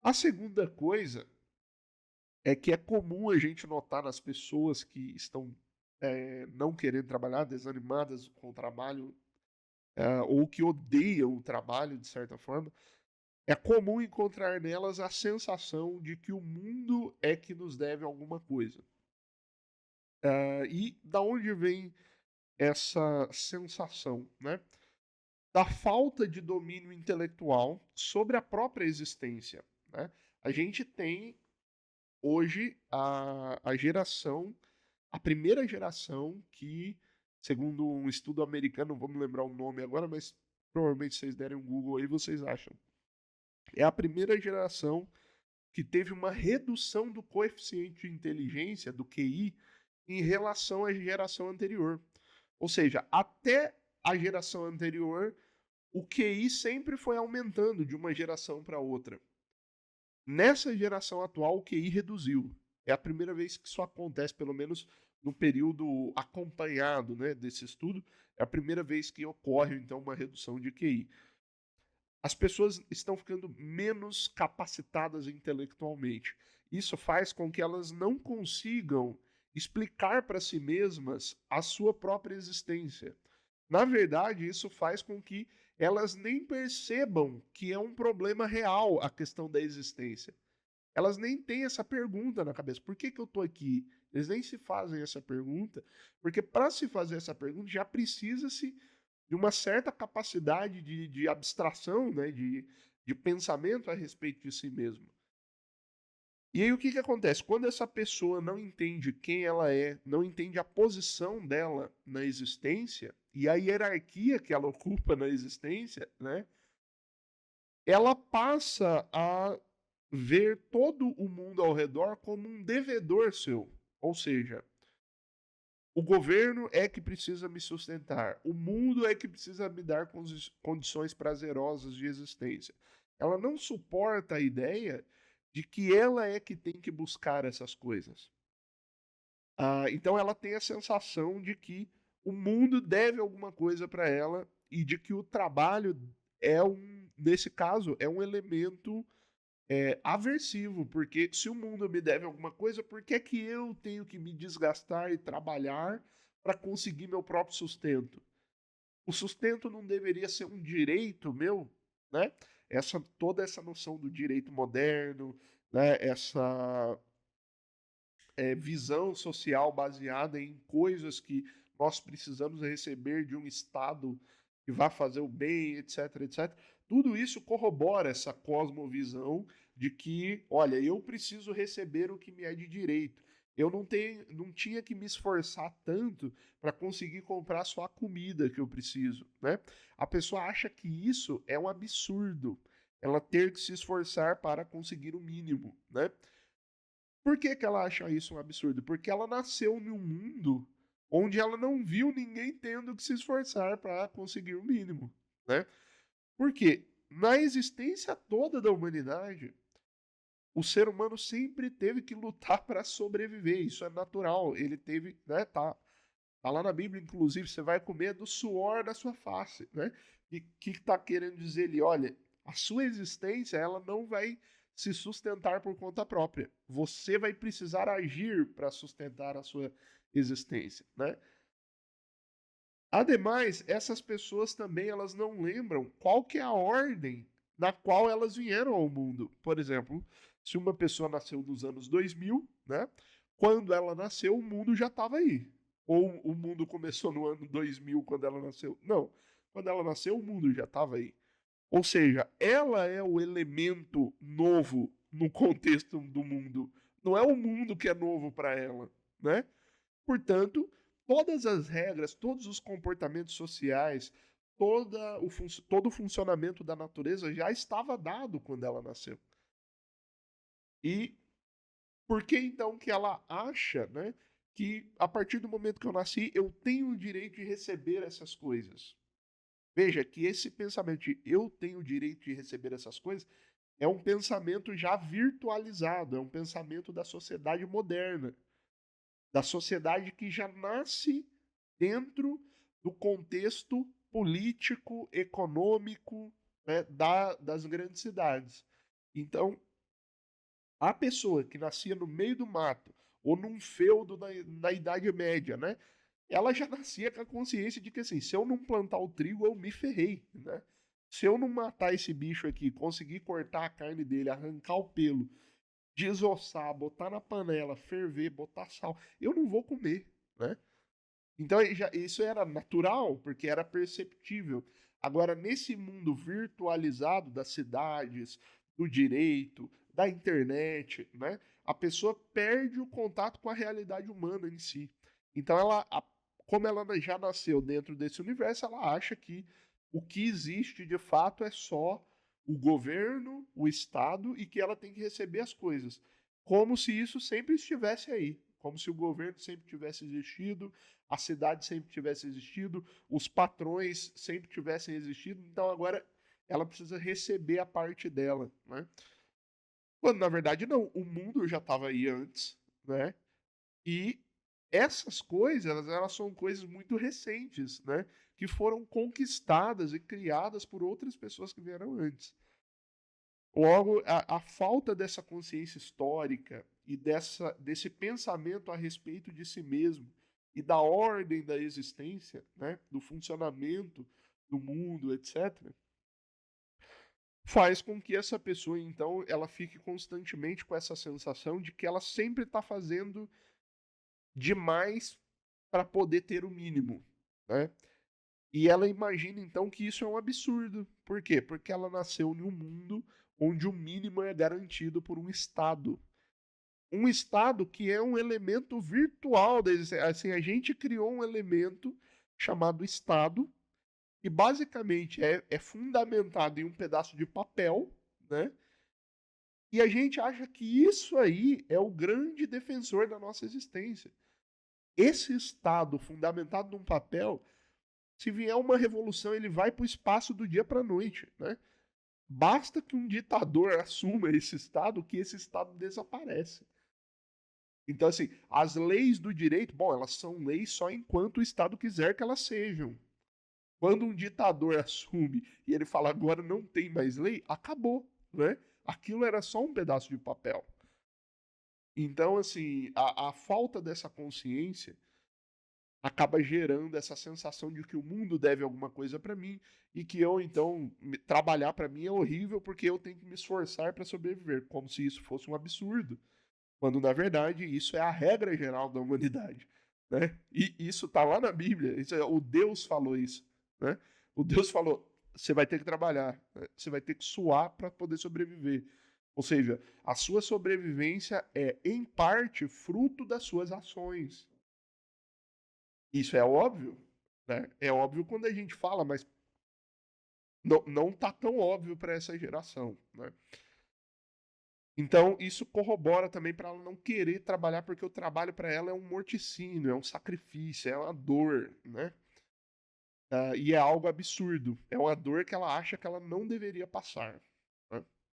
A segunda coisa é que é comum a gente notar nas pessoas que estão, não querendo trabalhar, desanimadas com o trabalho, ou que odeiam o trabalho de certa forma, é comum encontrar nelas a sensação de que o mundo é que nos deve alguma coisa. E da onde vem essa sensação, né? Da falta de domínio intelectual sobre a própria existência, né? A gente tem hoje a primeira geração que, segundo um estudo americano, não vou me lembrar o nome agora, mas provavelmente vocês derem um Google aí, vocês acham. É a primeira geração que teve uma redução do coeficiente de inteligência, do QI, em relação à geração anterior. Ou seja, até a geração anterior, o QI sempre foi aumentando de uma geração para outra. Nessa geração atual, o QI reduziu. É a primeira vez que isso acontece, pelo menos no período acompanhado, né, desse estudo, é a primeira vez que ocorre, então, uma redução de QI. As pessoas estão ficando menos capacitadas intelectualmente. Isso faz com que elas não consigam explicar para si mesmas a sua própria existência. Na verdade, isso faz com que elas nem percebam que é um problema real a questão da existência. Elas nem têm essa pergunta na cabeça. Por que, que eu estou aqui? Eles nem se fazem essa pergunta, porque para se fazer essa pergunta já precisa-se de uma certa capacidade de abstração, né, de pensamento a respeito de si mesmo. E aí o que, que acontece? Quando essa pessoa não entende quem ela é, não entende a posição dela na existência e a hierarquia que ela ocupa na existência, né, ela passa a ver todo o mundo ao redor como um devedor seu. Ou seja, o governo é que precisa me sustentar, o mundo é que precisa me dar condições prazerosas de existência. Ela não suporta a ideia de que ela é que tem que buscar essas coisas. Então ela tem a sensação de que o mundo deve alguma coisa para ela e de que o trabalho nesse caso, é um elemento aversivo, porque se o mundo me deve alguma coisa, por que é que eu tenho que me desgastar e trabalhar para conseguir meu próprio sustento? O sustento não deveria ser um direito meu, né? Toda essa noção do direito moderno, né? Essa visão social baseada em coisas que nós precisamos receber de um Estado que vá fazer o bem, etc, etc. Tudo isso corrobora essa cosmovisão de que, olha, eu preciso receber o que me é de direito. Eu não tinha que me esforçar tanto para conseguir comprar só a comida que eu preciso, né? A pessoa acha que isso é um absurdo, ela ter que se esforçar para conseguir o mínimo, né? Por que, que ela acha isso um absurdo? Porque ela nasceu num mundo onde ela não viu ninguém tendo que se esforçar para conseguir o mínimo, né? Porque na existência toda da humanidade, o ser humano sempre teve que lutar para sobreviver. Isso é natural. Ele teve, né? Tá lá na Bíblia, inclusive, você vai comer do suor da sua face, né? E o que está querendo dizer ele? Olha, a sua existência ela não vai se sustentar por conta própria. Você vai precisar agir para sustentar a sua existência, né? Ademais, essas pessoas também elas não lembram qual que é a ordem na qual elas vieram ao mundo. Por exemplo, se uma pessoa nasceu nos anos 2000, né? Quando ela nasceu, o mundo já estava aí. Ou o mundo começou no ano 2000 quando ela nasceu? Não. Quando ela nasceu, o mundo já estava aí. Ou seja, ela é o elemento novo no contexto do mundo. Não é o mundo que é novo para ela, né? Portanto, todas as regras, todos os comportamentos sociais, todo o funcionamento da natureza já estava dado quando ela nasceu. E por que então que ela acha, né, que a partir do momento que eu nasci, eu tenho o direito de receber essas coisas? Veja que esse pensamento de eu tenho o direito de receber essas coisas é um pensamento já virtualizado, é um pensamento da sociedade moderna, da sociedade que já nasce dentro do contexto político, econômico, né, das grandes cidades. Então, A pessoa que nascia no meio do mato ou num feudo na Idade Média, né? Ela já nascia com a consciência de que assim, se eu não plantar o trigo, eu me ferrei, né? Se eu não matar esse bicho aqui, conseguir cortar a carne dele, arrancar o pelo, desossar, botar na panela, ferver, botar sal, eu não vou comer, né? Então isso era natural, porque era perceptível. Agora, nesse mundo virtualizado das cidades, do direito, da internet, né, a pessoa perde o contato com a realidade humana em si. Então, como ela já nasceu dentro desse universo, ela acha que o que existe de fato é só o governo, o Estado e que ela tem que receber as coisas. Como se isso sempre estivesse aí. Como se o governo sempre tivesse existido, a cidade sempre tivesse existido, os patrões sempre tivessem existido, então agora ela precisa receber a parte dela, né? Quando na verdade não, o mundo já estava aí antes, né? E essas coisas, elas são coisas muito recentes, né? Que foram conquistadas e criadas por outras pessoas que vieram antes. Logo, a falta dessa consciência histórica e desse pensamento a respeito de si mesmo e da ordem da existência, né, do funcionamento do mundo, etc., faz com que essa pessoa, então, ela fique constantemente com essa sensação de que ela sempre está fazendo demais para poder ter o mínimo, né? E ela imagina, então, que isso é um absurdo. Por quê? Porque ela nasceu em um mundo onde o mínimo é garantido por um Estado. Um Estado que é um elemento virtual. Assim, a gente criou um elemento chamado Estado, que basicamente é fundamentado em um pedaço de papel, né? E a gente acha que isso aí é o grande defensor da nossa existência. Esse Estado fundamentado num papel, se vier uma revolução, ele vai para o espaço do dia para a noite, né? Basta que um ditador assuma esse Estado, que esse Estado desaparece. Então, assim, as leis do direito, bom, elas são leis só enquanto o Estado quiser que elas sejam. Quando um ditador assume e ele fala agora não tem mais lei, acabou, né? Aquilo era só um pedaço de papel. Então, assim, a falta dessa consciência acaba gerando essa sensação de que o mundo deve alguma coisa para mim e que eu, então, trabalhar para mim é horrível porque eu tenho que me esforçar para sobreviver, como se isso fosse um absurdo. Quando, na verdade, isso é a regra geral da humanidade, né? E isso está lá na Bíblia. O Deus falou isso, né? O Deus falou: você vai ter que trabalhar, né? Você vai ter que suar para poder sobreviver. Ou seja, a sua sobrevivência é, em parte, fruto das suas ações. Isso é óbvio, né? É óbvio quando a gente fala, mas não tá tão óbvio para essa geração, né? Então, isso corrobora também para ela não querer trabalhar, porque o trabalho para ela é um morticínio, é um sacrifício, é uma dor, né? E é algo absurdo. É uma dor que ela acha que ela não deveria passar.